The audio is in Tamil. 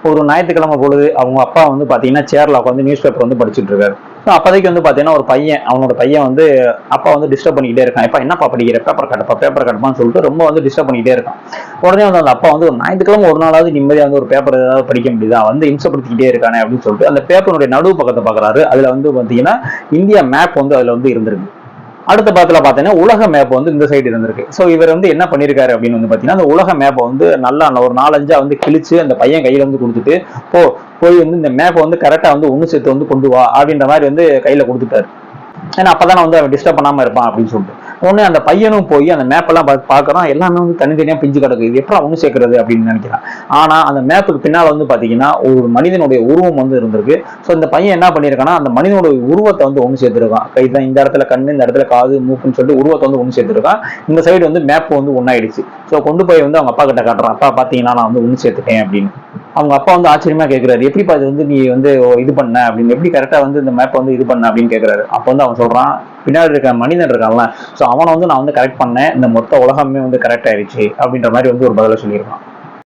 ஒரு ஞாயிற்றுக்கிழமை பொழுது அவங்க அப்பா வந்து பாத்தீங்கன்னா சேர்ல உட்காந்து நியூஸ் பேப்பர் வந்து படிச்சுட்டு இருக்காரு. அப்போதைக்கு வந்து பாத்தீங்கன்னா ஒரு பையன், அவனோட பையன் வந்து அப்பா வந்து டிஸ்டர்ப் பண்ணிக்கிட்டே இருக்கான். எப்ப என்னப்பா படிக்கிற, பேப்பர் கட்டப்பா பேப்பர் கட்டப்பான்னு சொல்லிட்டு ரொம்ப வந்து டிஸ்டர்ப் பண்ணிக்கிட்டே இருக்கான். உடனே வந்து அந்த அப்பா வந்து ஒரு ஞாயிற்றுக்கிழமை ஒரு நாளாவது நிம்மதியா வந்து ஒரு பேப்பர் ஏதாவது படிக்க முடியுதா, வந்து இம்சப்படுத்திக்கிட்டே இருக்கானே அப்படின்னு சொல்லிட்டு அந்த பேப்பருடைய நடுவு பக்கத்தை பாக்குறாரு. அதுல வந்து பாத்தீங்கன்னா இந்தியா மேப் வந்து அதுல வந்து இருந்திருக்கு. அடுத்த பக்கத்துல பாத்தீங்கன்னா உலக மேப் வந்து இந்த சைடு இருந்திருக்கு. சோ இவர் வந்து என்ன பண்ணிருக்காரு அப்படின்னு வந்து பாத்தீங்கன்னா அந்த உலக மேப்பை வந்து நல்லா ஒரு 4-5 வந்து கிழிச்சு அந்த பையன் கையில வந்து கொடுத்துட்டு, போய் வந்து இந்த மேப்பை வந்து கரெக்டா வந்து ஒண்ணு சேர்த்து வந்து கொண்டு வா அப்படின்ற மாதிரி வந்து கையில கொடுத்துட்டாரு. ஏன்னா அப்பதான் வந்து அவன் டிஸ்டர்ப் பண்ணாம இருப்பான் அப்படின்னு சொல்லிட்டு. உடனே அந்த பையனும் போய் அந்த மேப் எல்லாம் பாக்குறான். எல்லாமே வந்து தனித்தனியா பிஞ்சு கிடக்கு. இது எப்படி ஒண்ணு சேர்க்கறது அப்படின்னு நினைக்கிறான். ஆனா அந்த மேப்புக்கு பின்னால வந்து பாத்தீங்கன்னா ஒரு மனிதனுடைய உருவம் வந்து இருந்திருக்கு. சோ இந்த பையன் என்ன பண்ணிருக்கான்னா அந்த மனிதனுடைய உருவத்தை வந்து ஒண்ணு சேர்த்திருக்கான். கைதான் இந்த இடத்துல கண்ணு, இந்த இடத்துல காது, மூக்குன்னு சொல்லிட்டு உருவத்தை வந்து ஒண்ணு சேர்த்திருக்கான். இந்த சைடு வந்து மேப் வந்து ஒன்னாயிடுச்சு. சோ கொண்டு போய் வந்து அவங்க அப்பா கிட்ட காட்டுறான். அப்பா பாத்தீங்கன்னா நான் வந்து ஒண்ணு சேர்த்துட்டேன் அப்படின்னு. அவங்க அப்பா வந்து ஆச்சரியமா கேட்கிறாரு, எப்படிப்பா இது வந்து நீ வந்து இது பண்ண அப்படின்னு, எப்படி கரெக்டா வந்து இந்த மேப் வந்து இது பண்ண அப்படின்னு கேட்கிறாரு. அப்ப வந்து அவன் சொல்றான், பின்னாடி இருக்க மனிதன் இருக்கான்ல, சோ அவனை வந்து நான் வந்து கரெக்ட் பண்ணேன், இந்த மொத்த உலகமே வந்து கரெக்ட் ஆயிடுச்சு அப்படின்ற மாதிரி வந்து ஒரு பதில சொல்லியிருக்கான்.